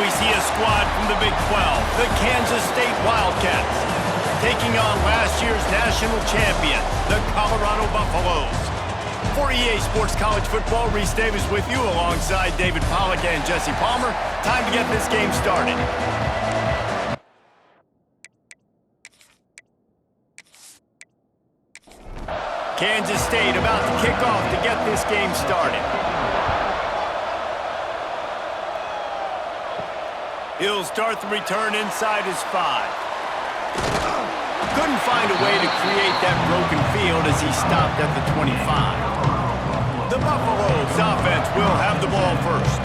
we see a squad from the Big 12, the Kansas State Wildcats, taking on last year's national champion, the Colorado Buffaloes. For EA Sports College Football, Reese Davis with you alongside David Pollack and Jesse Palmer. Time to get this game started. Kansas State about to kick off to get this game started. He'll start the return inside his 5. Couldn't find a way to create that broken field as he stopped at the 25. The Buffaloes offense will have the ball first.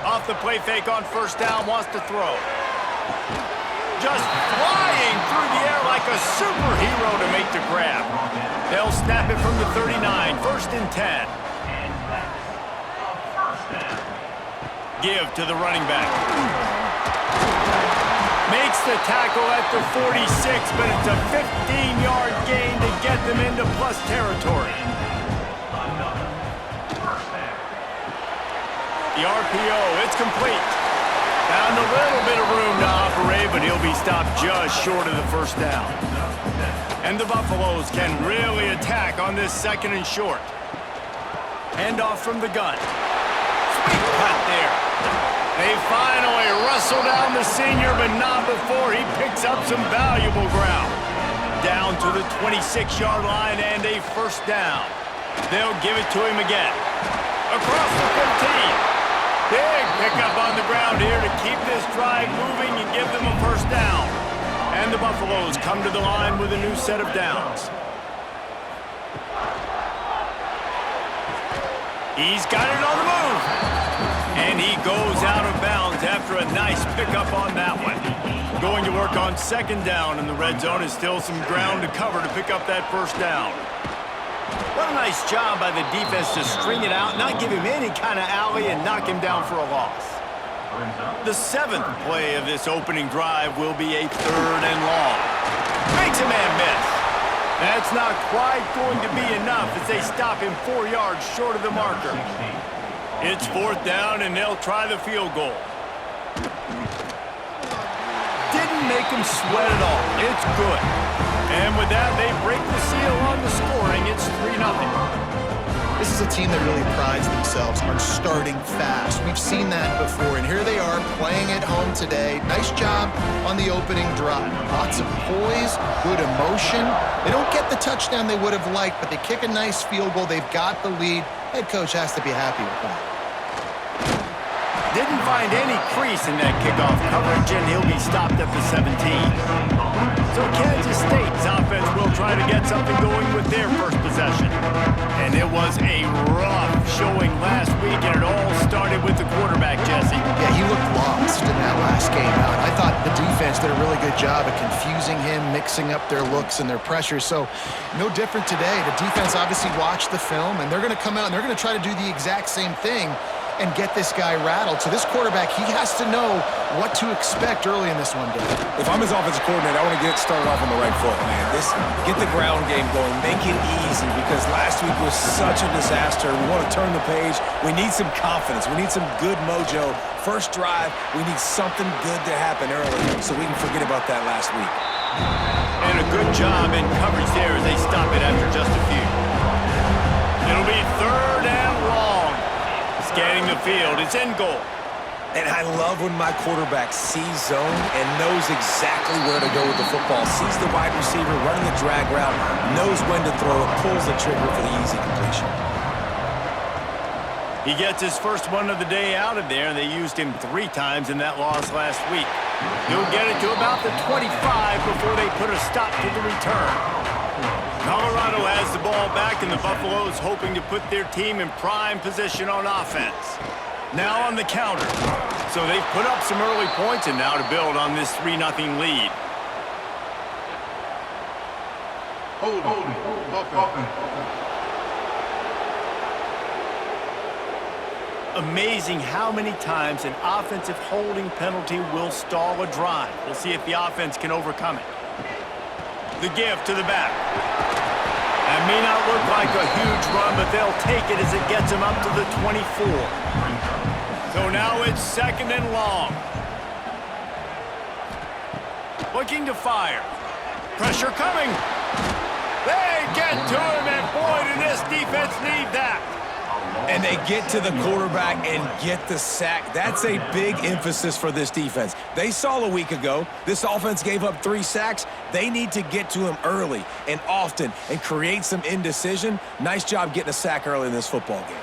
Off the play fake on first down, wants to throw. Just flying through the air like a superhero to make the grab. They'll snap it from the 39, 1st and 10. Give to the running back. Makes the tackle at the 46, but it's a 15-yard gain to get them into plus territory. The RPO, it's complete. Found a little bit of room to operate, but he'll be stopped just short of the first down. And the Buffaloes can really attack on this 2nd and short. Handoff from the gun. Sweet cut there. They finally wrestle down the senior, but not before he picks up some valuable ground. Down to the 26-yard line and a 1st down. They'll give it to him again. Across the 15. Big pickup on the ground here to keep this drive moving and give them a 1st down. And the Buffaloes come to the line with a new set of downs. He's got it on the move. And he goes out of bounds after a nice pickup on that one. Going to work on 2nd down, and the red zone is still some ground to cover to pick up that 1st down. What a nice job by the defense to string it out, not give him any kind of alley, and knock him down for a loss. The 7th play of this opening drive will be a 3rd and long. Makes a man miss. That's not quite going to be enough as they stop him 4 yards short of the marker. It's 4th down, and they'll try the field goal. Didn't make him sweat at all. It's good. And with that, they break the seal on the scoring. It's 3-0. This is a team that really prides themselves on starting fast. We've seen that before, and here they are playing at home today. Nice job on the opening drive. Lots of poise, good emotion. They don't get the touchdown they would have liked, but they kick a nice field goal. They've got the lead. Head coach has to be happy with that. Didn't find any crease in that kickoff coverage, and he'll be stopped at the 17. So Kansas State's offense will try to get something going with their first possession. And it was a rough showing last week, and it all started with the quarterback, Jesse. Yeah, he looked lost in that last game out. I thought the defense did a really good job of confusing him, mixing up their looks and their pressure. So no different today. The defense obviously watched the film, and they're going to come out and they're going to try to do the exact same thing and get this guy rattled. So this quarterback, he has to know what to expect early in this one, Dave. If I'm his offensive coordinator, I want to get started off on the right foot, man. Get the ground game going. Make it easy, because last week was such a disaster. We want to turn the page. We need some confidence. We need some good mojo. First drive, we need something good to happen early so we can forget about that last week. And a good job in coverage there as they stop it after just a few. It'll be 3rd and long. Scanning the field, it's in goal. And I love when my quarterback sees zone and knows exactly where to go with the football. Sees the wide receiver running the drag route, knows when to throw it, pulls the trigger for the easy completion. He gets his first one of the day out of there, and they used him 3 times in that loss last week. He'll get it to about the 25 before they put a stop to the return. Colorado has the ball back, and the Buffaloes hoping to put their team in prime position on offense. Now on the counter. So they've put up some early points, and now to build on this 3-0 lead. amazing how many times an offensive holding penalty will stall a drive. We'll see if the offense can overcome it. The give to the back. That may not look like a huge run, but they'll take it as it gets them up to the 24. So now it's 2nd and long. Looking to fire. Pressure coming. They get to him, and boy, did this defense need that. And they get to the quarterback and get the sack. That's a big emphasis for this defense. They saw a week ago, this offense gave up 3 sacks. They need to get to him early and often and create some indecision. Nice job getting a sack early in this football game.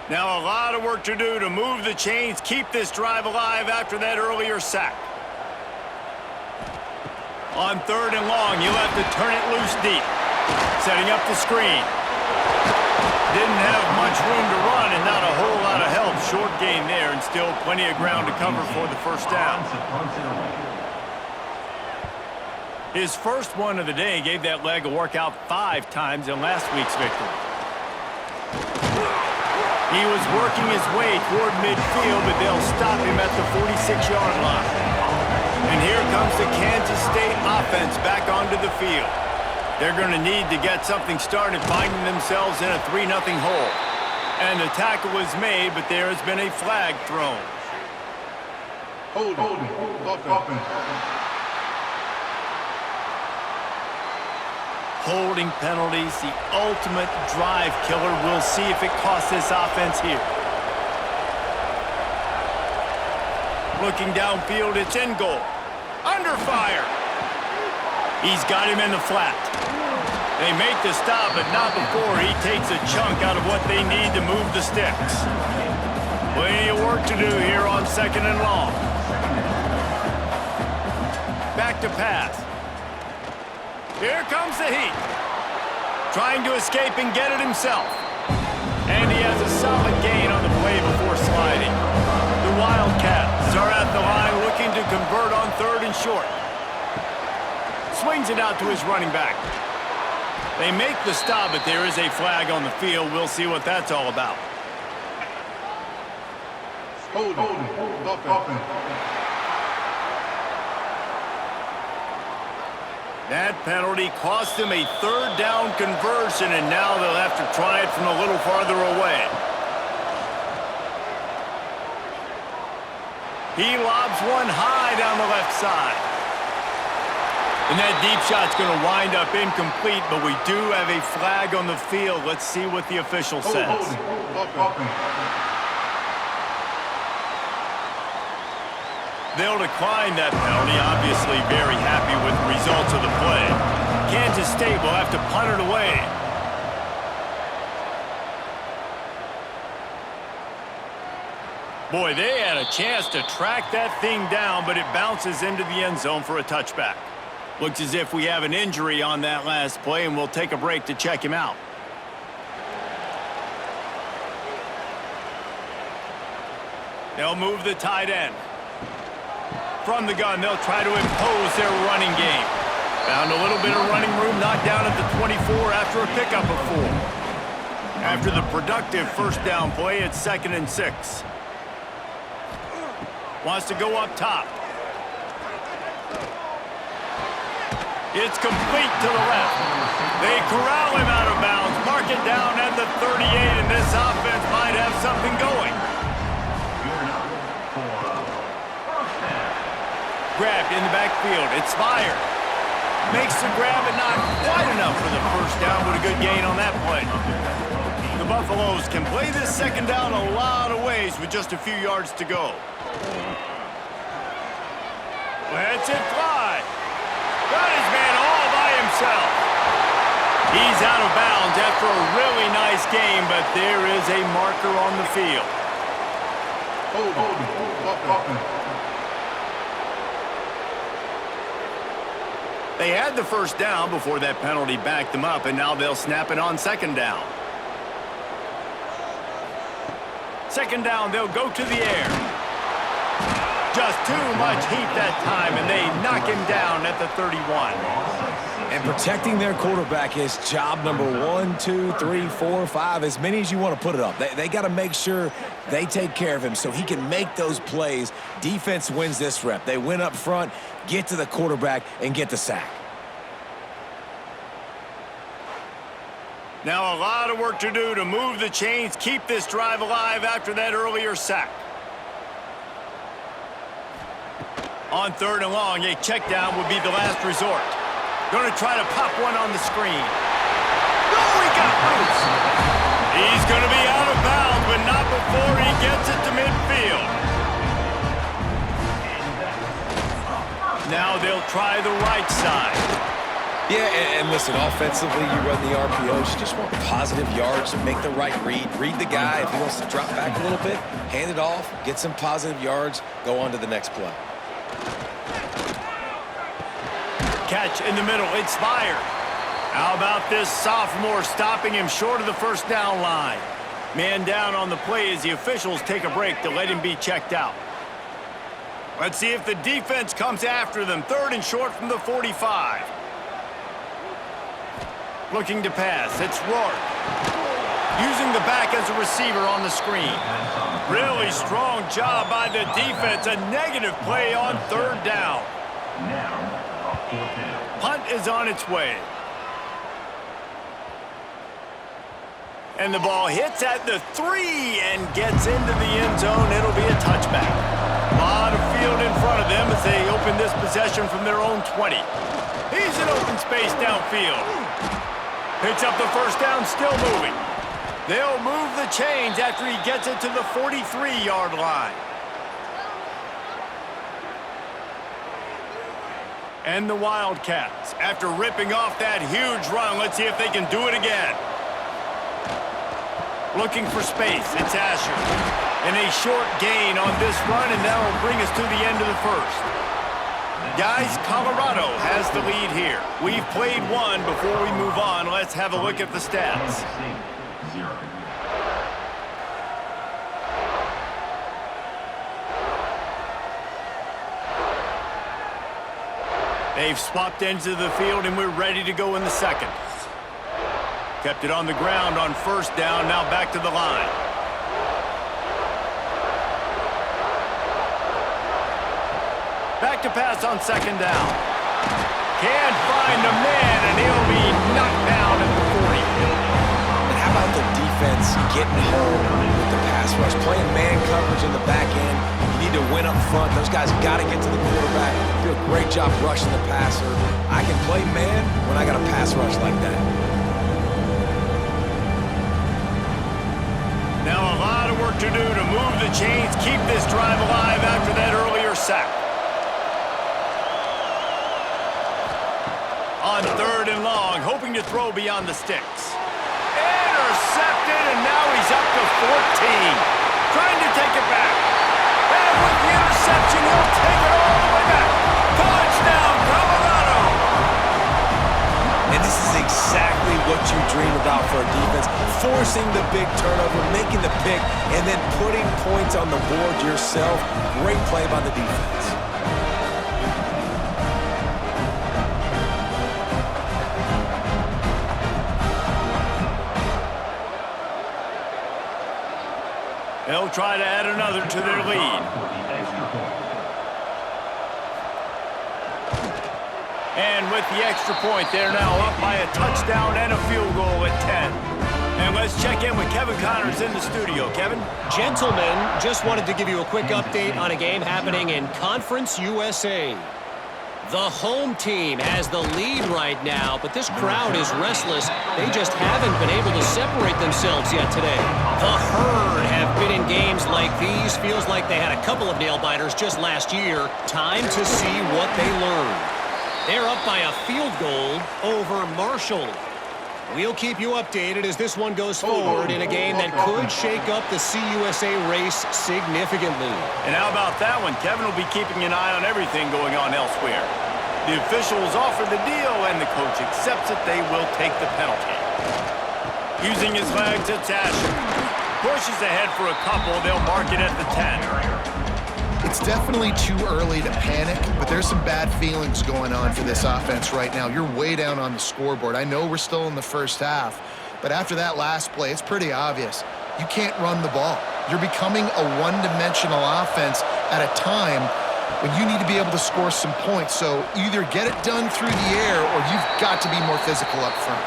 Now a lot of work to do to move the chains, keep this drive alive after that earlier sack. On 3rd and long, you'll have to turn it loose deep. Setting up the screen. Didn't have much room to run and not a whole lot of help. Short gain there and still plenty of ground to cover for the first down. His first one of the day gave that leg a workout 5 times in last week's victory. He was working his way toward midfield, but they'll stop him at the 46-yard line. And here comes the Kansas State offense back onto the field. They're going to need to get something started, finding themselves in a 3-0 hole. And the tackle was made, but there has been a flag thrown. Holding penalties, the ultimate drive killer. We'll see if it costs this offense here. Looking downfield, it's in goal. Under fire. He's got him in the flat. They make the stop, but not before he takes a chunk out of what they need to move the sticks. Plenty of work to do here on 2nd and long. Back to pass. Here comes the heat. Trying to escape and get it himself. And he has a solid gain on the play before sliding. The Wildcats are at the line looking to convert on 3rd and short. Swings it out to his running back. They make the stop, but there is a flag on the field. We'll see what that's all about. That penalty cost them a 3rd down conversion, and now they'll have to try it from a little farther away. He lobs one high down the left side. And that deep shot's going to wind up incomplete, but we do have a flag on the field. Let's see what the official says. They'll decline that penalty, obviously very happy with the results of the play. Kansas State will have to punt it away. Boy, they had a chance to track that thing down, but it bounces into the end zone for a touchback. Looks as if we have an injury on that last play, and we'll take a break to check him out. They'll move the tight end. From the gun, they'll try to impose their running game. Found a little bit of running room, knocked down at the 24 after a pickup of 4. After the productive first down play, it's 2nd and 6. Wants to go up top. It's complete to the left. They corral him out of bounds, mark it down at the 38, and this offense might have something going. Grabbed in the backfield. It's fired. Makes the grab, but not quite enough for the first down, but a good gain on that play. The Buffaloes can play this 2nd down a lot of ways with just a few yards to go. Lets it fly. Got his man all by himself. He's out of bounds after a really nice game, but there is a marker on the field. They had the first down before that penalty backed them up, and now they'll snap it on 2nd down. 2nd down, they'll go to the air. Just too much heat that time, and they knock him down at the 31. And protecting their quarterback is job number 1, 2, 3, 4, 5, as many as you want to put it up. They got to make sure they take care of him so he can make those plays. Defense wins this rep. They win up front, get to the quarterback, and get the sack. Now a lot of work to do to move the chains, keep this drive alive after that earlier sack. On 3rd and long, a check down would be the last resort. Going to try to pop one on the screen. Oh, he got loose. He's going to be out of bounds, but not before he gets it to midfield. Now they'll try the right side. Yeah, and listen, offensively, you run the RPOs. You just want positive yards, make the right read. Read the guy. If he wants to drop back a little bit, hand it off, get some positive yards, go on to the next play. Catch in the middle, it's fired. How about this sophomore stopping him short of the first down line? Man down on the play as the officials take a break to let him be checked out. Let's see if the defense comes after them. 3rd and short from the 45. Looking to pass, it's Rourke. Using the back as a receiver on the screen. Really strong job by the defense. A negative play on 3rd down. Punt is on its way. And the ball hits at the 3 and gets into the end zone. It'll be a touchback. A lot of field in front of them as they open this possession from their own 20. He's in open space downfield. Picks up the first down, still moving. They'll move the chains after he gets it to the 43-yard line. And the Wildcats, after ripping off that huge run, let's see if they can do it again. Looking for space, it's Asher. And a short gain on this run, and that will bring us to the end of the first. Guys, Colorado has the lead here. We've played one. Before we move on, let's have a look at the stats. They've swapped ends of the field, and we're ready to go in the second. Kept it on the ground on 1st down, now back to the line. Back to pass on 2nd down. Can't find a man, and he'll be knocked down at the 40. And how about the defense getting home with the pass rush? Playing man coverage in the back end. You need to win up front. Those guys got to get to the quarterback. Do a great job rushing the passer. I can play man when I got a pass rush like that. Now a lot of work to do to move the chains, keep this drive alive after that earlier sack. On 3rd and long, hoping to throw beyond the sticks. Intercepted, and now he's up to 14. Trying to take it back. And with the interception, he'll take it all the way back. Touchdown, Colorado! And this is exactly what you dream about for a defense. Forcing the big turnover, making the pick, and then putting points on the board yourself. Great play by the defense. They'll try to add another to their lead. And with the extra point, they're now up by a touchdown and a field goal at 10. And let's check in with Kevin Connors in the studio. Kevin? Gentlemen, just wanted to give you a quick update on a game happening in Conference USA. The home team has the lead right now, but this crowd is restless. They just haven't been able to separate themselves yet today. The Herd have been in games like these. Feels like they had a couple of nail-biters just last year. Time to see what they learn. They're up by a field goal over Marshall. We'll keep you updated as this one goes forward in a game that could shake up the CUSA race significantly. And how about that one? Kevin will be keeping an eye on everything going on elsewhere. The officials offer the deal, and the coach accepts it. They will take the penalty. Using his legs, it's Asher. Pushes ahead for a couple. They'll mark it at the 10. It's definitely too early to panic, but there's some bad feelings going on for this offense right now. You're way down on the scoreboard. I know we're still in the first half, but after that last play, it's pretty obvious. You can't run the ball. You're becoming a one-dimensional offense at a time when you need to be able to score some points. So either get it done through the air or you've got to be more physical up front.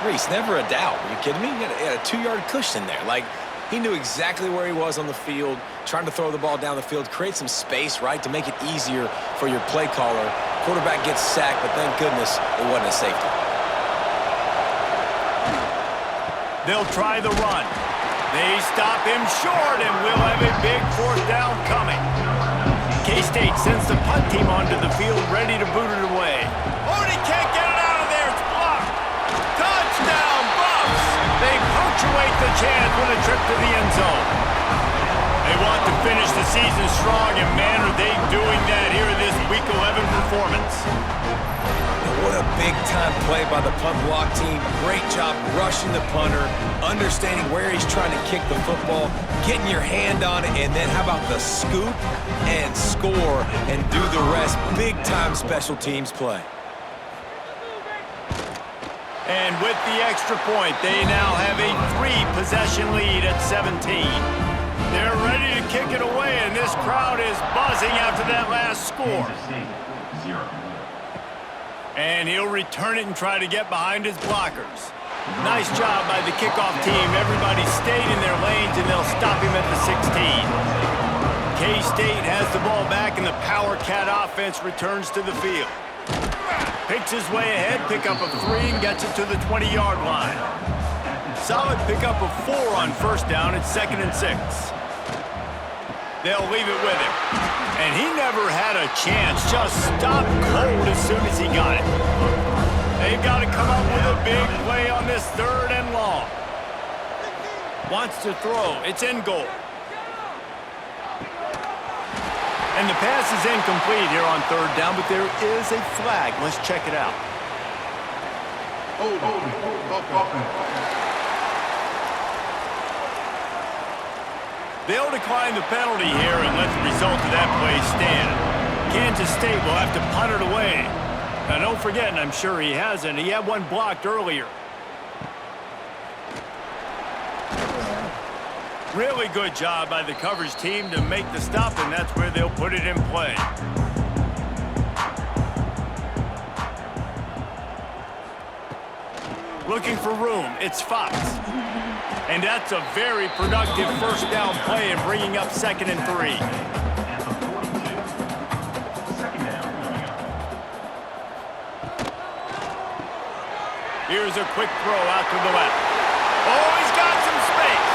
Reese, never a doubt. Are you kidding me? He had a 2-yard cushion there. Like, he knew exactly where he was on the field, trying to throw the ball down the field, create some space, right, to make it easier for your play caller. Quarterback gets sacked, but thank goodness it wasn't a safety. They'll try the run. They stop him short, and we'll have a big 4th down coming. K-State sends the punt team onto the field, ready to boot it away. Oh, he can't get it out of there. It's blocked. Touchdown, Buffs! They punctuate the chance with a trip to the end zone. They want to finish the season strong, and man, are they doing that here in this Week 11 performance. What a big-time play by the punt block team. Great job rushing the punter, understanding where he's trying to kick the football, getting your hand on it, and then how about the scoop and score and do the rest. Big-time special teams play. And with the extra point, they now have a 3-possession lead at 17. They're ready to kick it away, and this crowd is buzzing after that last score. And he'll return it and try to get behind his blockers. Nice job by the kickoff team. Everybody stayed in their lanes, and they'll stop him at the 16. K-State has the ball back, and the Power Cat offense returns to the field. Picks his way ahead, pickup of 3, and gets it to the 20-yard line. Solid pickup of 4 on 1st down. It's 2nd and 6. They'll leave it with him. And he never had a chance. Just stopped cold as soon as he got it. They've got to come up with a big play on this 3rd and long. Wants to throw. It's in goal. And the pass is incomplete here on 3rd down, but there is a flag. Let's check it out. They'll decline the penalty here and let the result of that play stand. Kansas State will have to punt it away. Now, don't forget, and I'm sure he hasn't, he had one blocked earlier. Really good job by the coverage team to make the stop, and that's where they'll put it in play. Looking for room, it's Fox. And that's a very productive 1st down play and bringing up 2nd and 3. Here's a quick throw out to the left. Oh, he's got some space.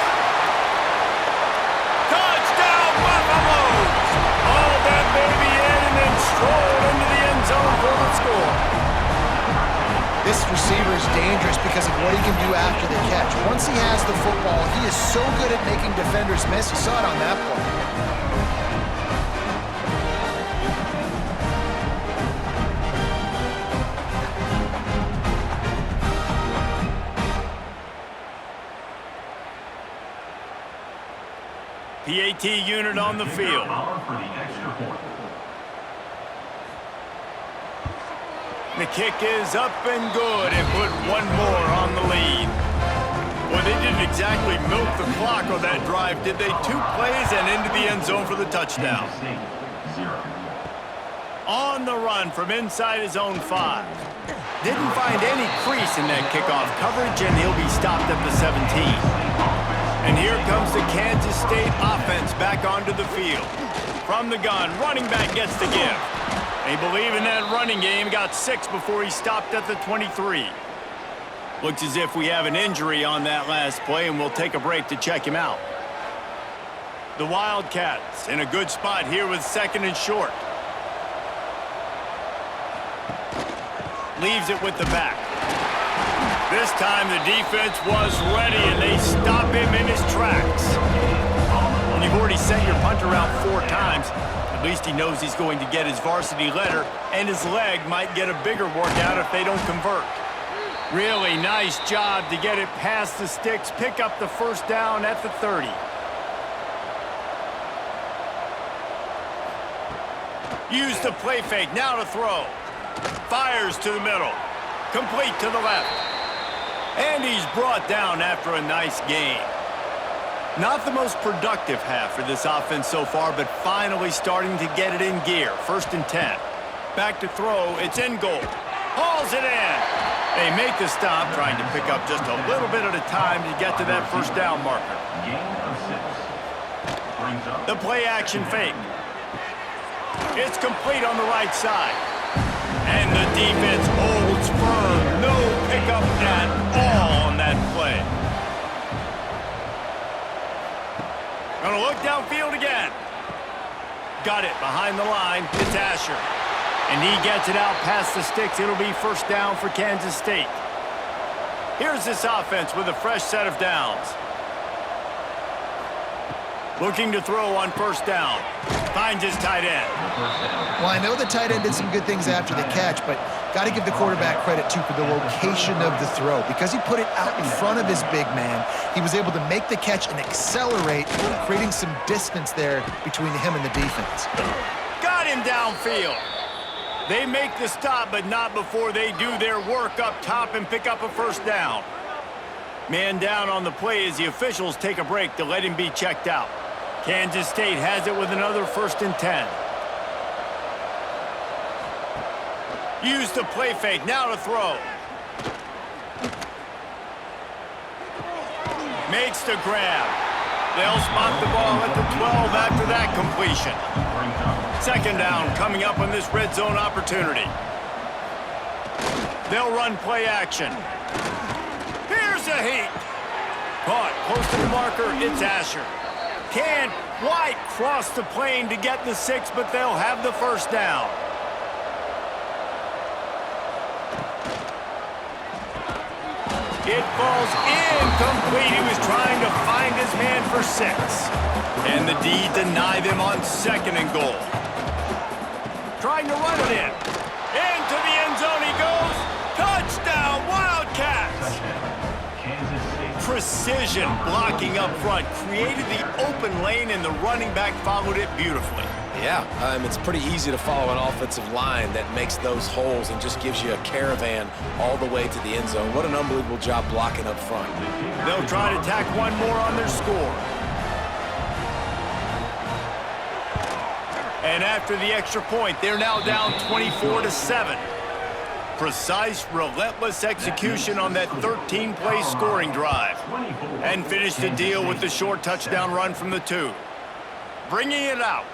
Touchdown, Buffaloes! All that baby in and then strolled into the end zone for the score. This receiver is dangerous because of what he can do after the catch. Once he has the football, he is so good at making defenders miss. You saw it on that play. PAT unit on the field. The kick is up and good and put one more on the lead. Well, they didn't exactly milk the clock on that drive, did they? 2 plays and into the end zone for the touchdown. On the run from inside his own 5. Didn't find any crease in that kickoff coverage, and he'll be stopped at the 17. And here comes the Kansas State offense back onto the field. From the gun, running back gets the give. They believe in that running game, got 6 before he stopped at the 23. Looks as if we have an injury on that last play, and we'll take a break to check him out. The Wildcats in a good spot here with 2nd and short. Leaves it with the back. This time the defense was ready, and they stop him in his tracks. And you've already sent your punter out 4 times. At least he knows he's going to get his varsity letter, and his leg might get a bigger workout if they don't convert. Really nice job to get it past the sticks, pick up the 1st down at the 30. Use the play fake, now to throw. Fires to the middle. Complete to the left. And he's brought down after a nice gain. Not the most productive half for this offense so far, but finally starting to get it in gear. 1st and 10. Back to throw, it's in goal. Hauls it in. They make the stop, trying to pick up just a little bit at a time to get to that 1st down marker. The play action fake. It's complete on the right side. And the defense holds firm. No pickup at all on that play. Gonna look downfield again. Got it behind the line. It's Asher. And he gets it out past the sticks. It'll be 1st down for Kansas State. Here's this offense with a fresh set of downs. Looking to throw on 1st down. Finds his tight end. Well, I know the tight end did some good things after the catch, but got to give the quarterback credit, too, for the location of the throw. Because he put it out in front of his big man, he was able to make the catch and accelerate, creating some distance there between him and the defense. Got him downfield. They make the stop, but not before they do their work up top and pick up a 1st down. Man down on the play as the officials take a break to let him be checked out. Kansas State has it with another 1st and 10. Use the play fake, now to throw. Makes the grab. They'll spot the ball at the 12 after that completion. 2nd down coming up on this red zone opportunity. They'll run play action. Here's a heat. Caught close to the marker, it's Asher. Can't quite cross the plane to get the 6, but they'll have the 1st down. It falls incomplete. He was trying to find his man for 6. And the D deny them on 2nd and goal. Trying to run it in. Into the end zone he goes. Touchdown, Wildcats! Precision blocking up front. Created the open lane, and the running back followed it beautifully. Yeah, it's pretty easy to follow an offensive line that makes those holes and just gives you a caravan all the way to the end zone. What an unbelievable job blocking up front. They'll try to tack one more on their score. And after the extra point, they're now down 24-7. Precise, relentless execution on that 13-play scoring drive. And finish the deal with the short touchdown run from the 2. Bringing it out.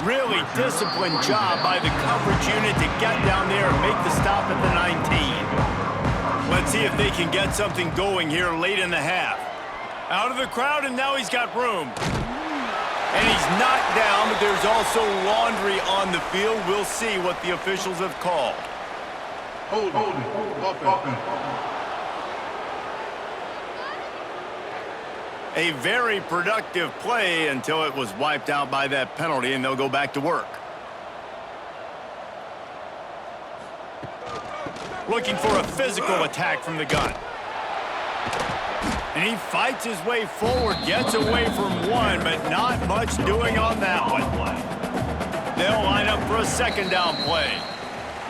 Really disciplined job by the coverage unit to get down there and make the stop at the 19. Let's see if they can get something going here late in the half. Out of the crowd, and now he's got room. And he's knocked down, but there's also laundry on the field. We'll see what the officials have called. A very productive play until it was wiped out by that penalty, and they'll go back to work. Looking for a physical attack from the gun. And he fights his way forward, gets away from one, but not much doing on that one. They'll line up for a 2nd down play.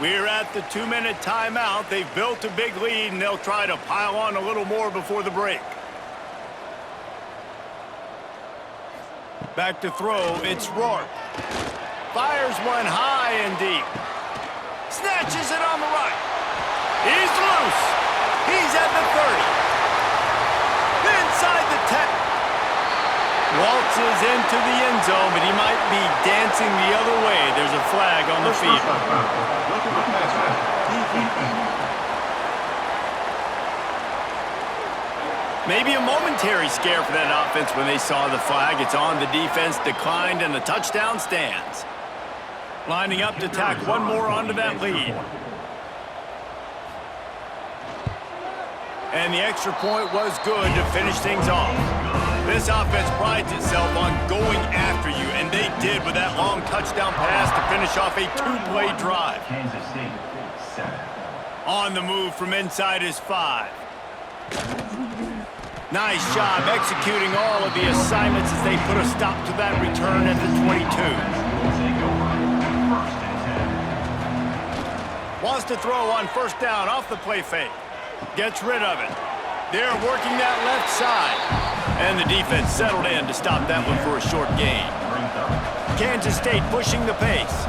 We're at the 2-minute timeout. They've built a big lead, and they'll try to pile on a little more before the break. Back to throw, it's Rourke. Fires one high and deep. Snatches it on the right. He's loose. He's at the 30. Inside the 10. Waltzes into the end zone, but he might be dancing the other way. There's a flag on the field. Maybe a momentary scare for that offense when they saw the flag. It's on, the defense declined, and the touchdown stands. Lining up to tack one more onto that lead. And the extra point was good to finish things off. This offense prides itself on going after you, and they did with that long touchdown pass to finish off a 2-play drive. On the move from inside his 5. Nice job executing all of the assignments as they put a stop to that return at the 22. Wants to throw on first down off the play fake. Gets rid of it. They're working that left side. And the defense settled in to stop that one for a short gain. Kansas State pushing the pace.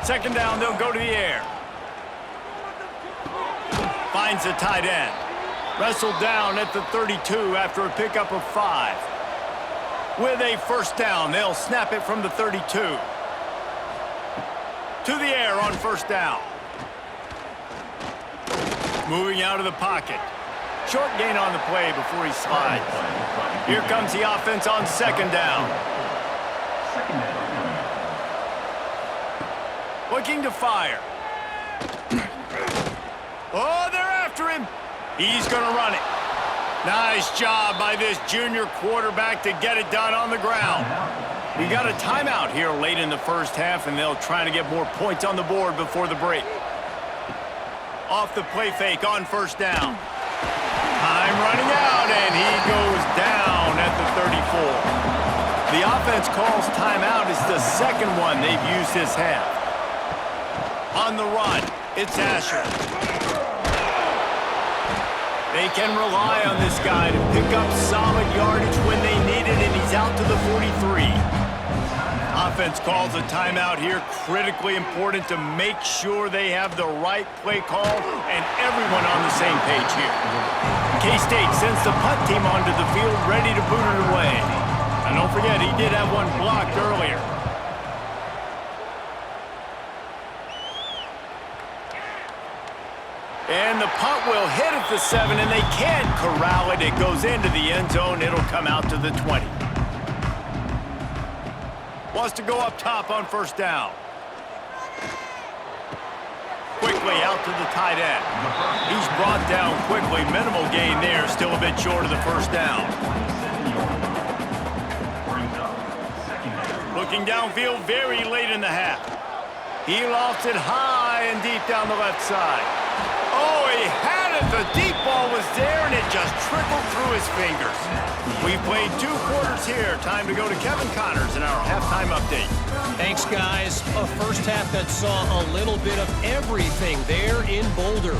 Second down, they'll go to the air. Finds the tight end. Wrestled down at the 32 after a pickup of 5. With a first down, they'll snap it from the 32. To the air on first down. Moving out of the pocket. Short gain on the play before he slides. Here comes the offense on second down. Looking to fire. Oh, they're after him. He's going to run it. Nice job by this junior quarterback to get it done on the ground. We got a timeout here late in the first half, and they'll try to get more points on the board before the break. Off the play fake on first down. Time running out, and he goes down at the 34. The offense calls timeout. It's the second one they've used this half. On the run, it's Asher. They can rely on this guy to pick up solid yardage when they need it, and he's out to the 43. Offense calls a timeout here. Critically important to make sure they have the right play call and everyone on the same page here. K-State sends the punt team onto the field ready to boot it away. And don't forget, he did have one blocked earlier. And the punt will hit at the 7, and they can't corral it. It goes into the end zone. It'll come out to the 20. Wants to go up top on first down. Quickly out to the tight end. He's brought down quickly. Minimal gain there. Still a bit short of the first down. Looking downfield very late in the half. He lofts it high and deep down the left side. Oh, he had it. The deep ball was there, and it just trickled through his fingers. We've played 2 quarters here. Time to go to Kevin Connors in our halftime update. Thanks, guys. A first half that saw a little bit of everything there in Boulder.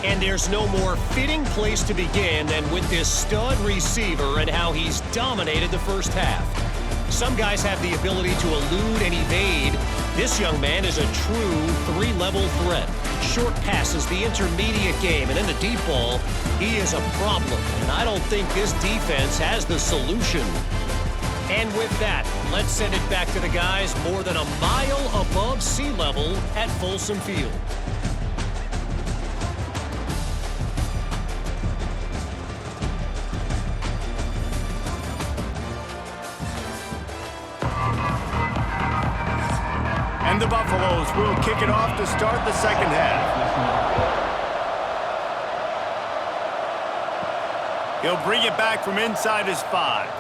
And there's no more fitting place to begin than with this stud receiver and how he's dominated the first half. Some guys have the ability to elude and evade. This young man is a true 3-level threat. Short passes, the intermediate game, and in the deep ball, he is a problem. And I don't think this defense has the solution. And with that, let's send it back to the guys more than a mile above sea level at Folsom Field. And the Buffaloes will kick it off to start the second half. He'll bring it back from inside his 5.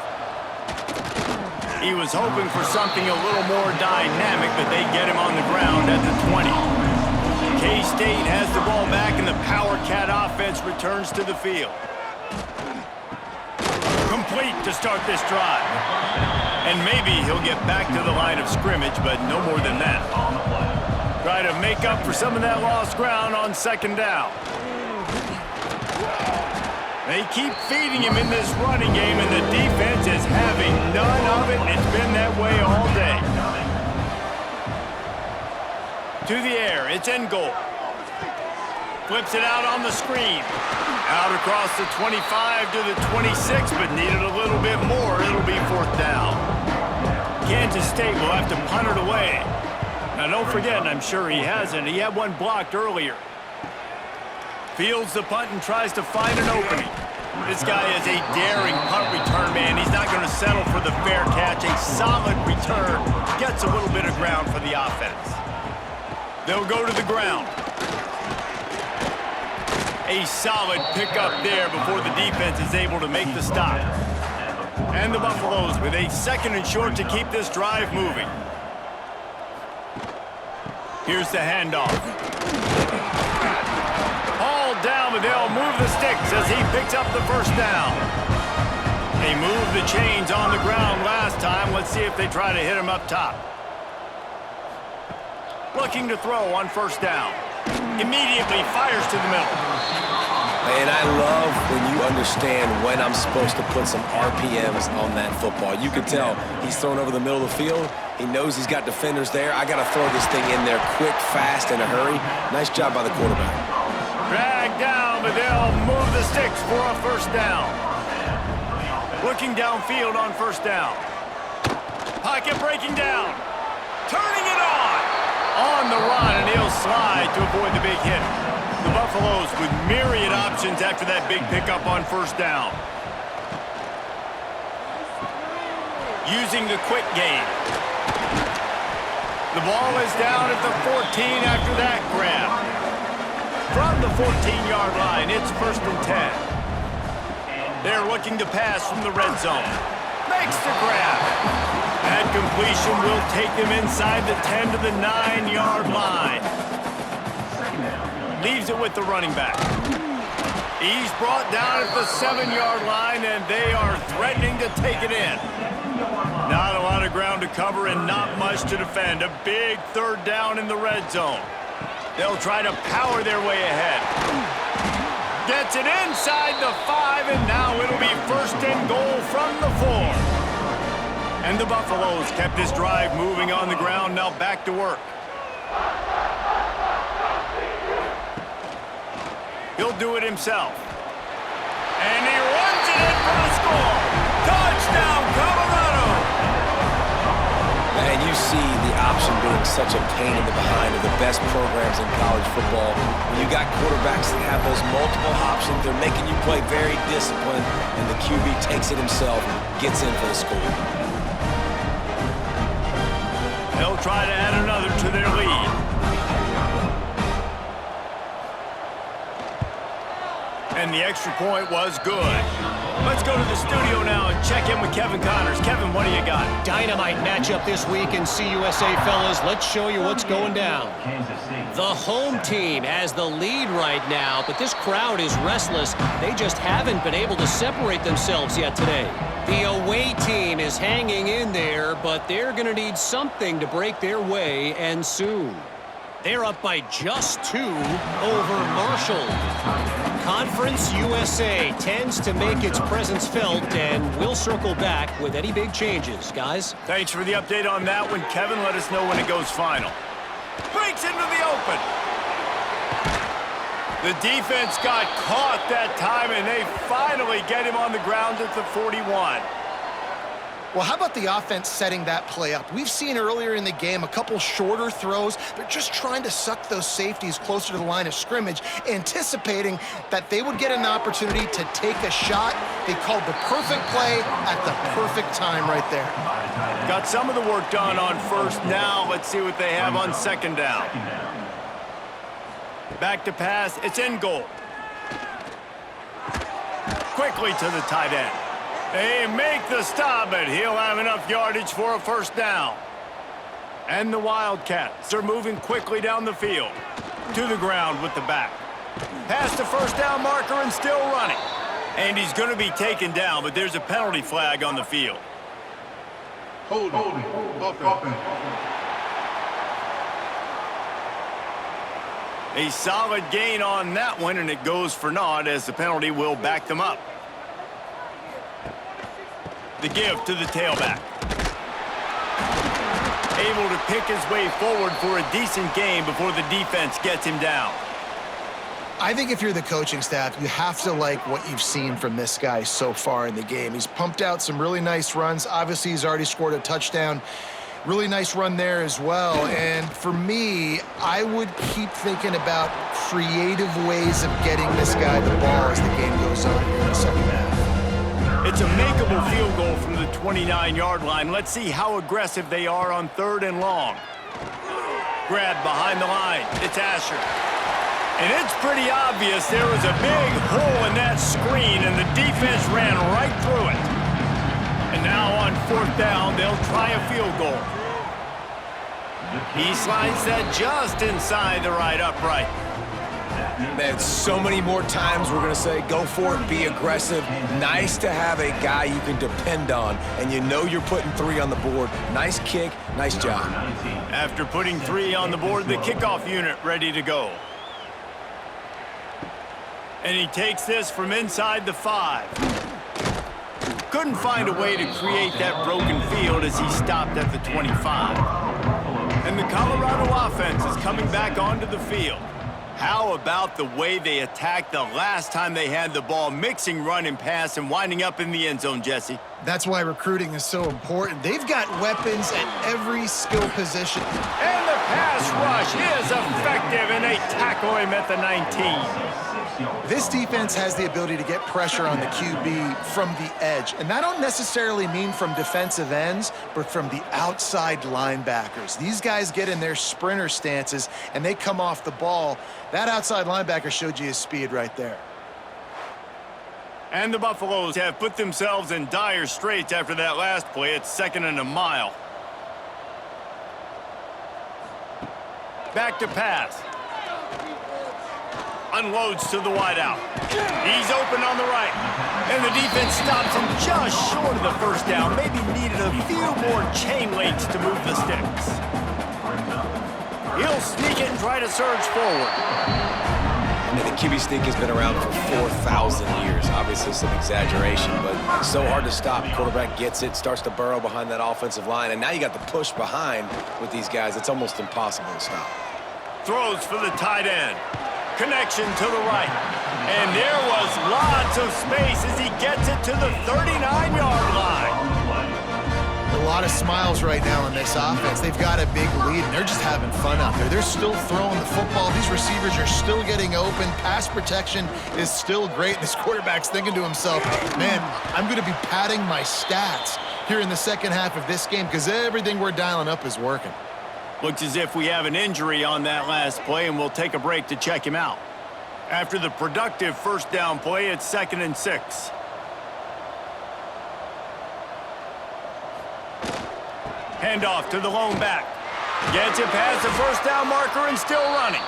He was hoping for something a little more dynamic, but they get him on the ground at the 20. K-State has the ball back, and the Power Cat offense returns to the field. Complete to start this drive. And maybe he'll get back to the line of scrimmage, but no more than that. Try to make up for some of that lost ground on second down. They keep feeding him in this running game, and the defense is having none of it, and it's been that way all day. To the air, it's in goal. Flips it out on the screen. Out across the 25 to the 26, but needed a little bit more. It'll be fourth down. Kansas State will have to punt it away. Now, don't forget, and I'm sure he hasn't, he had one blocked earlier. Fields the punt and tries to find an opening. This guy is a daring punt return man. He's not going to settle for the fair catch. A solid return. Gets a little bit of ground for the offense. They'll go to the ground. A solid pickup there before the defense is able to make the stop. And the Buffaloes with a second and short to keep this drive moving. Here's the handoff. Hauled move the sticks as he picks up the first down. They moved the chains on the ground last time. Let's see if they try to hit him up top. Looking to throw on first down. Immediately fires to the middle. And I love when you understand when I'm supposed to put some RPMs on that football. You can tell he's thrown over the middle of the field. He knows he's got defenders there. I got to throw this thing in there quick, fast, in a hurry. Nice job by the quarterback. Dragged down, but they'll move the sticks for a first down. Looking downfield on first down. Pocket breaking down. Turning it on the run, and he'll slide to avoid the big hit. The Buffaloes with myriad options after that big pickup on first down. Using the quick game. The ball is down at the 14 after that grab. From the 14-yard line, it's 1st and 10. They're looking to pass from the red zone. Makes the grab. That completion will take them inside the 10 to the 9-yard line. Leaves it with the running back. He's brought down at the 7-yard line, and they are threatening to take it in. Not a lot of ground to cover and not much to defend. A big 3rd down in the red zone. They'll try to power their way ahead. Gets it inside the 5, and now it'll be 1st and goal from the 4. And the Buffaloes kept this drive moving on the ground. Now back to work. He'll do it himself. And he runs it in for the score. Touchdown, Colorado! And you see the option being such a pain in the behind of the best programs in college football. When you got quarterbacks that have those multiple options, they're making you play very disciplined, and the QB takes it himself, gets in for the score. They'll try to add another to their lead. And the extra point was good. Let's go to the studio now and check in with Kevin Connors. Kevin, what do you got? Dynamite matchup this week in CUSA, fellas. Let's show you what's going down. The home team has the lead right now, but this crowd is restless. They just haven't been able to separate themselves yet today. The away team is hanging in there, but they're going to need something to break their way, and soon. They're up by just 2 over Marshall. Conference USA tends to make its presence felt, and we'll circle back with any big changes, guys. Thanks for the update on that one, Kevin. Let us know when it goes final. Breaks into the open. The defense got caught that time, and they finally get him on the ground at the 41. Well, how about the offense setting that play up? We've seen earlier in the game a couple shorter throws. They're just trying to suck those safeties closer to the line of scrimmage, anticipating that they would get an opportunity to take a shot. They called the perfect play at the perfect time right there. Got some of the work done on first. Now let's see what they have on 2nd down. Back to pass. It's in goal. Quickly to the tight end. They make the stop, but he'll have enough yardage for a first down. And the Wildcats are moving quickly down the field. To the ground with the back. Past the first down marker and still running. And he's going to be taken down, but there's a penalty flag on the field. Holding. Offense. A solid gain on that one, and it goes for naught as the penalty will back them up. The give to the tailback. Able to pick his way forward for a decent game before the defense gets him down. I think if you're the coaching staff, you have to like what you've seen from this guy so far in the game. He's pumped out some really nice runs. Obviously, he's already scored a touchdown. Really nice run there as well. And for me, I would keep thinking about creative ways of getting this guy the ball as the game goes on in the second half. It's a makeable field goal from the 29-yard line. Let's see how aggressive they are on 3rd and long. Grab behind the line. It's Asher. And it's pretty obvious there was a big hole in that screen, and the defense ran right through it. And now on 4th down, they'll try a field goal. He slides that just inside the right upright. Man, so many more times we're going to say, go for it, be aggressive. Nice to have a guy you can depend on, and you know you're putting 3 on the board. Nice kick, nice job. After putting 3 on the board, the kickoff unit ready to go. And he takes this from inside the 5. Couldn't find a way to create that broken field as he stopped at the 25. And the Colorado offense is coming back onto the field. How about the way they attacked the last time they had the ball, mixing run and pass and winding up in the end zone, Jesse? That's why recruiting is so important. They've got weapons at every skill position. And the pass rush is effective, and they tackle him at the 19. This defense has the ability to get pressure on the QB from the edge. And that don't necessarily mean from defensive ends, but from the outside linebackers. These guys get in their sprinter stances, and they come off the ball. That outside linebacker showed you his speed right there. And the Buffaloes have put themselves in dire straits after that last play. It's 2nd and a mile. Back to pass. Unloads to the wideout. He's open on the right. And the defense stops him just short of the first down. Maybe needed a few more chain links to move the sticks. He'll sneak it and try to surge forward. And the QB sneak has been around for 4,000 years. Obviously some exaggeration, but so hard to stop. Quarterback gets it, starts to burrow behind that offensive line, and now you got the push behind with these guys. It's almost impossible to stop. Throws for the tight end. Connection to the right. And there was lots of space as he gets it to the 39-yard line. A lot of smiles right now on this offense. They've got a big lead, and they're just having fun out there. They're still throwing the football. These receivers are still getting open. Pass protection is still great. This quarterback's thinking to himself, man, I'm going to be padding my stats here in the second half of this game because everything we're dialing up is working. Looks as if we have an injury on that last play, and we'll take a break to check him out. After the productive first down play, it's 2nd and 6. Handoff to the lone back. Gets it past the first down marker and still running.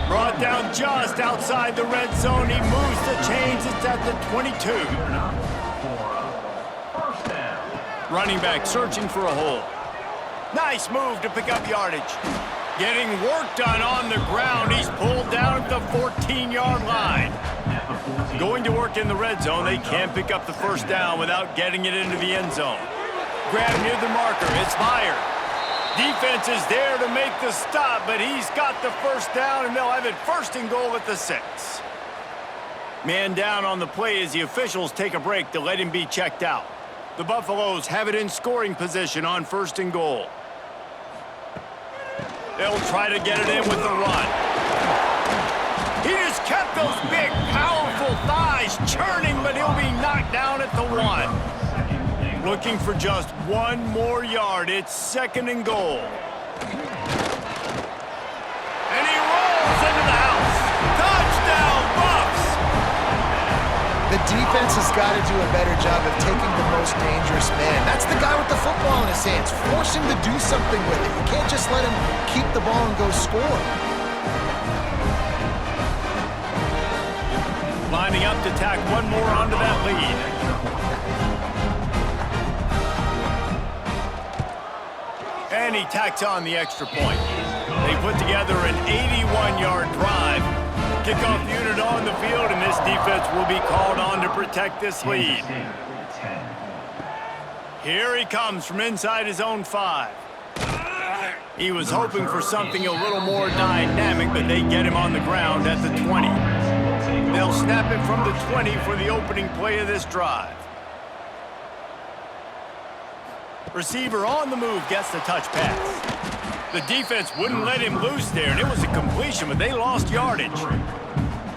Brought down just outside the red zone. He moves the chains. It's at the 22. Running back searching for a hole. Nice move to pick up yardage. Getting work done on the ground. He's pulled down at the 14-yard line. Going to work in the red zone. They can't pick up the first down without getting it into the end zone. Grab near the marker. It's fired. Defense is there to make the stop, but he's got the first down, and they'll have it 1st and goal at the 6. Man down on the play as the officials take a break to let him be checked out. The Buffaloes have it in scoring position on 1st and goal. They'll try to get it in with the run. He just kept those big, powerful thighs churning, but he'll be knocked down at the 1. Looking for just 1 more yard. It's 2nd and goal. And he rolls into the house. Touchdown, Buffs! The defense has got to do a better job of taking the most dangerous man. That's the guy with the football in his hands. Force him to do something with it. You can't just let him keep the ball and go score. Lining up to tack 1 more onto that lead. And he tacks on the extra point. They put together an 81-yard drive. Kickoff unit on the field, and this defense will be called on to protect this lead. Here he comes from inside his own 5. He was hoping for something a little more dynamic, but they get him on the ground at the 20. They'll snap it from the 20 for the opening play of this drive. Receiver on the move gets the touch pass. The defense wouldn't let him loose there, and it was a completion, but they lost yardage.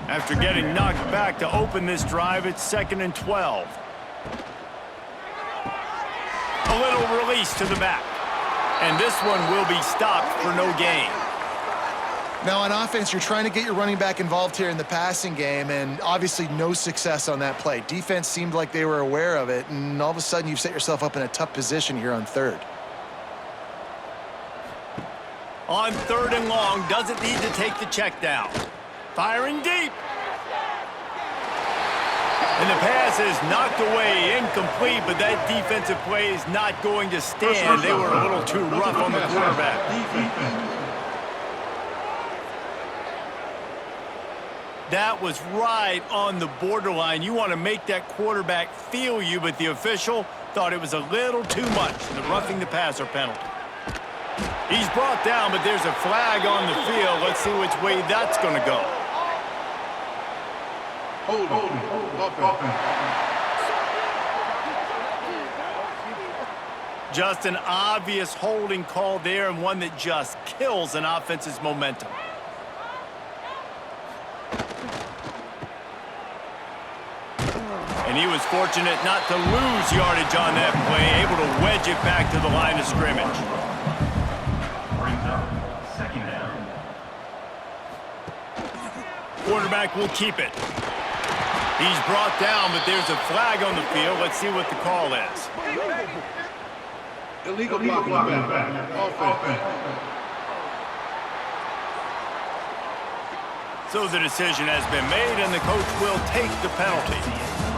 After getting knocked back to open this drive, it's 2nd and 12. A little release to the back. And this one will be stopped for no gain. Now on offense, you're trying to get your running back involved here in the passing game, and obviously no success on that play. Defense seemed like they were aware of it, and all of a sudden you've set yourself up in a tough position here on 3rd. On 3rd and long, doesn't need to take the check down. Firing deep. And the pass is knocked away, incomplete, but that defensive play is not going to stand. They were a little too rough on the quarterback. That was right on the borderline. You want to make that quarterback feel you, but the official thought it was a little too much, the roughing the passer penalty. He's brought down, but there's a flag on the field. Let's see which way that's going to go. Hold offense. Just an obvious holding call there, and one that just kills an offense's momentum. And he was fortunate not to lose yardage on that play, able to wedge it back to the line of scrimmage. Brings up second down. Quarterback will keep it. He's brought down, but there's a flag on the field. Let's see what the call is. Illegal blocking back. Offense. So the decision has been made, and the coach will take the penalty.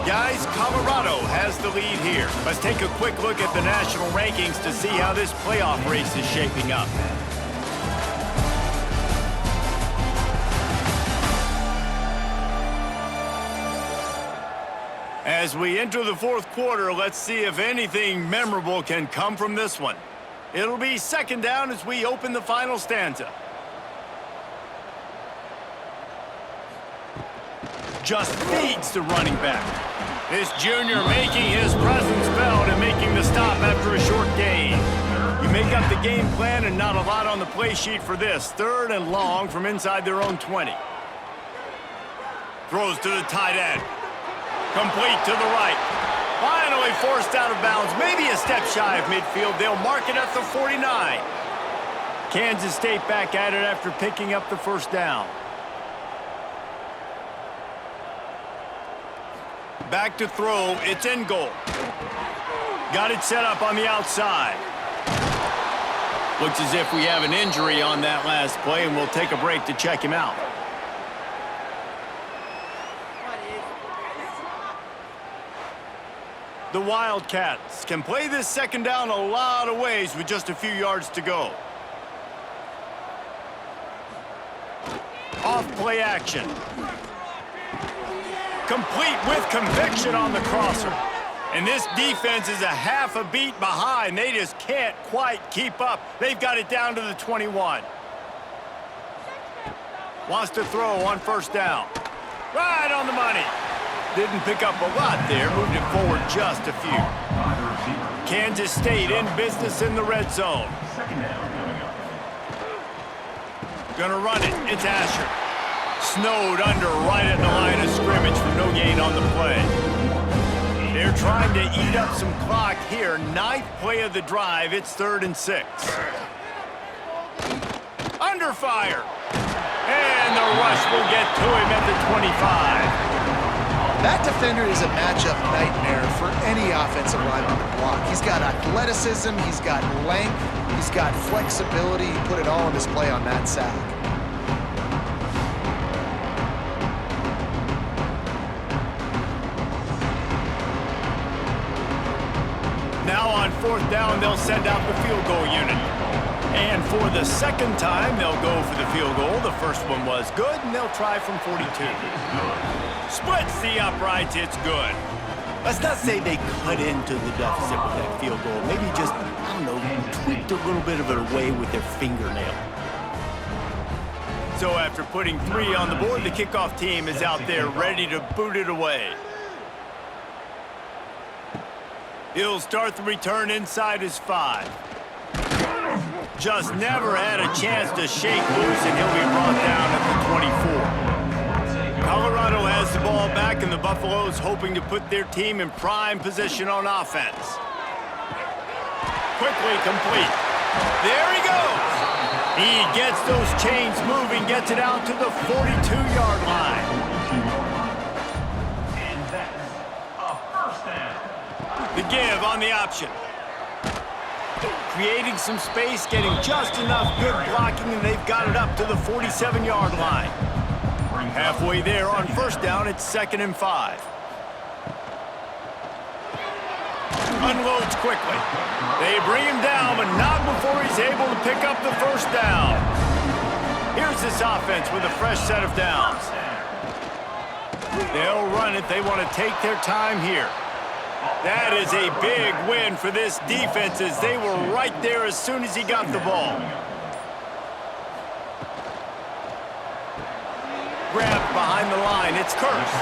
Guys, Colorado has the lead here. Let's take a quick look at the national rankings to see how this playoff race is shaping up. As we enter the fourth quarter, let's see if anything memorable can come from this one. It'll be second down as we open the final stanza. Just feeds the running back. This junior making his presence felt and making the stop after a short gain. You make up the game plan and not a lot on the play sheet for this. Third and long from inside their own 20. Throws to the tight end. Complete to the right. Finally forced out of bounds. Maybe a step shy of midfield. They'll mark it at the 49. Kansas State back at it after picking up the first down. Back to throw. It's in goal. Got it set up on the outside. Looks as if we have an injury on that last play, and we'll take a break to check him out. The Wildcats can play this second down a lot of ways with just a few yards to go. Off play action. Complete with conviction on the crosser. And this defense is a half a beat behind. They just can't quite keep up. They've got it down to the 21. Wants to throw on first down. Right on the money. Didn't pick up a lot there. Moved it forward just a few. Kansas State in business in the red zone. Second down coming up. Gonna run it. It's Asher. Snowed under right at the line of scrimmage for no gain on the play. They're trying to eat up some clock here. Ninth play of the drive. It's 3rd and 6. Under fire. And the rush will get to him at the 25. That defender is a matchup nightmare for any offensive lineman to block. He's got athleticism, he's got length, he's got flexibility. He put it all on display on that sack. Now on 4th down, they'll send out the field goal unit. And for the second time, they'll go for the field goal. The first one was good, and they'll try from 42. Splits the uprights, it's good. Let's not say they cut into the deficit with that field goal. Maybe just, I don't know, tweaked a little bit of it away with their fingernail. So after putting 3 on the board, the kickoff team is out there ready to boot it away. He'll start the return inside his 5. Just never had a chance to shake loose, and he'll be brought down at the 24. Colorado has the ball back, and the Buffaloes hoping to put their team in prime position on offense. Quickly complete. There he goes. He gets those chains moving, gets it out to the 42-yard line. And that's a first down. The give on the option. Creating some space, getting just enough good blocking, and they've got it up to the 47-yard line. Halfway there on first down, it's 2nd and 5. Unloads quickly. They bring him down, but not before he's able to pick up the first down. Here's this offense with a fresh set of downs. They'll run it. They want to take their time here. That is a big win for this defense as they were right there as soon as he got the ball. Grabbed behind the line. It's Kurtz.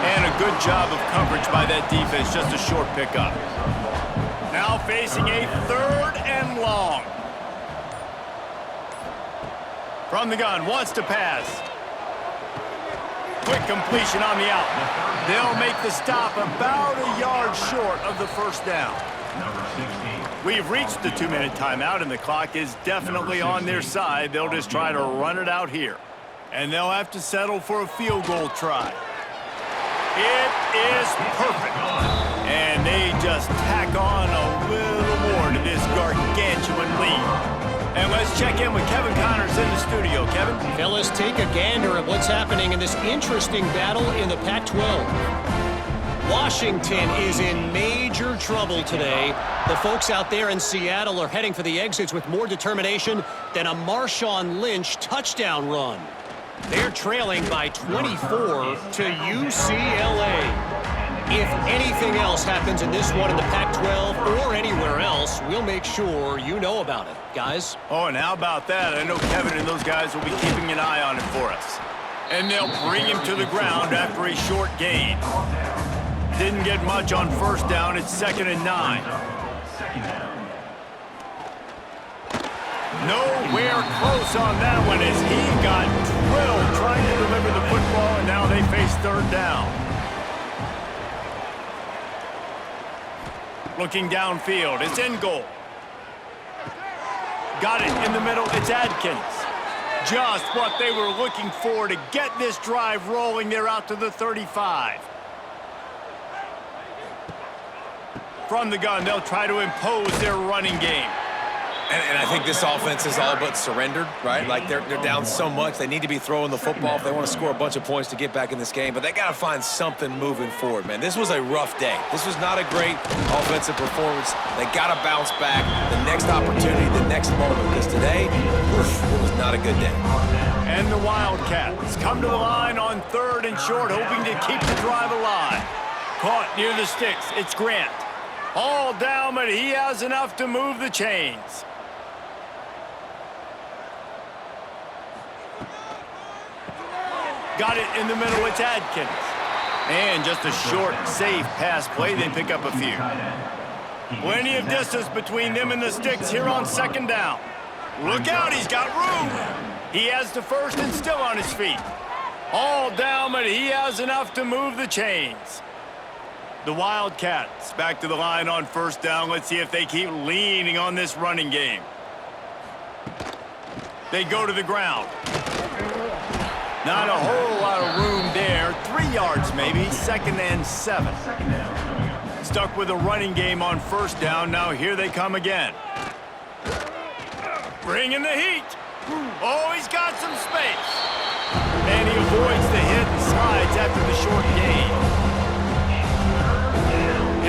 And a good job of coverage by that defense. Just a short pickup. Now facing a 3rd and long. From the gun, wants to pass. Quick completion on the out. They'll make the stop about a yard short of the first down. We've reached the 2-minute timeout, and the clock is definitely on their side. They'll just try to run it out here. And they'll have to settle for a field goal try. It is perfect. And they just tack on a little more to this gargantuan lead. And let's check in with Kevin Connors in the studio. Kevin? Fellas, take a gander at what's happening in this interesting battle in the Pac-12. Washington is in major trouble today. The folks out there in Seattle are heading for the exits with more determination than a Marshawn Lynch touchdown run. They're trailing by 24 to UCLA. If anything else happens in this one in the Pac-12 or anywhere else, we'll make sure you know about it, guys. Oh, and how about that? I know Kevin and those guys will be keeping an eye on it for us. And they'll bring him to the ground after a short gain. Didn't get much on first down. It's 2nd and 9. Nowhere close on that one as he got drilled trying to deliver the football, and now they face 3rd down. Looking downfield, it's in goal. Got it in the middle, it's Adkins. Just what they were looking for to get this drive rolling. They're out to the 35. From the gun, they'll try to impose their running game. And I think this offense is all but surrendered, right? Like they're down so much, they need to be throwing the football if they want to score a bunch of points to get back in this game. But they got to find something moving forward, man. This was a rough day. This was not a great offensive performance. They got to bounce back the next opportunity, the next moment. Because today, it was not a good day. And the Wildcats come to the line on 3rd and short, hoping to keep the drive alive. Caught near the sticks. It's Grant. All down, but he has enough to move the chains. Got it in the middle, it's Adkins. And just a short, safe pass play, they pick up a few. Plenty of distance between them and the sticks here on 2nd down. Look out, he's got room. He has the first and still on his feet. All down, but he has enough to move the chains. The Wildcats back to the line on 1st down. Let's see if they keep leaning on this running game. They go to the ground. Not a whole lot of room there. 3 yards maybe. 2nd and 7. Stuck with a running game on 1st down. Now here they come again. Bringing the heat. Oh, he's got some space. And he avoids the hit and slides after the short gain.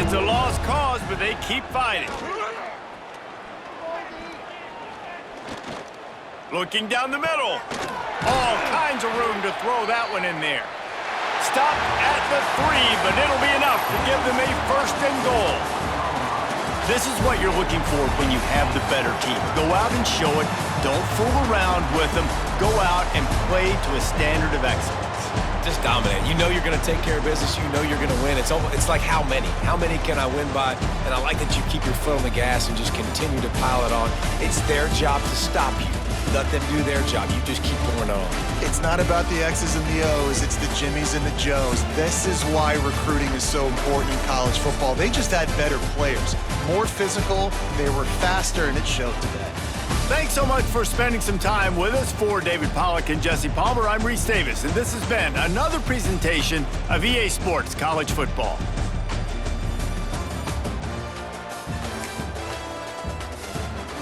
It's a lost cause, but they keep fighting. Looking down the middle. All kinds of room to throw that one in there. Stopped at the 3, but it'll be enough to give them a 1st and goal. This is what you're looking for when you have the better team. Go out and show it. Don't fool around with them. Go out and play to a standard of excellence. Just dominate. You know you're going to take care of business. You know you're going to win. It's like how many? How many can I win by? And I like that you keep your foot on the gas and just continue to pile it on. It's their job to stop you. Let them do their job. You just keep going on. It's not about the X's and the O's. It's the Jimmies and the Joes. This is why recruiting is so important in college football. They just had better players. More physical. They were faster, and it showed today. Thanks so much for spending some time with us. For David Pollack and Jesse Palmer, I'm Reese Davis, and this has been another presentation of EA Sports College Football.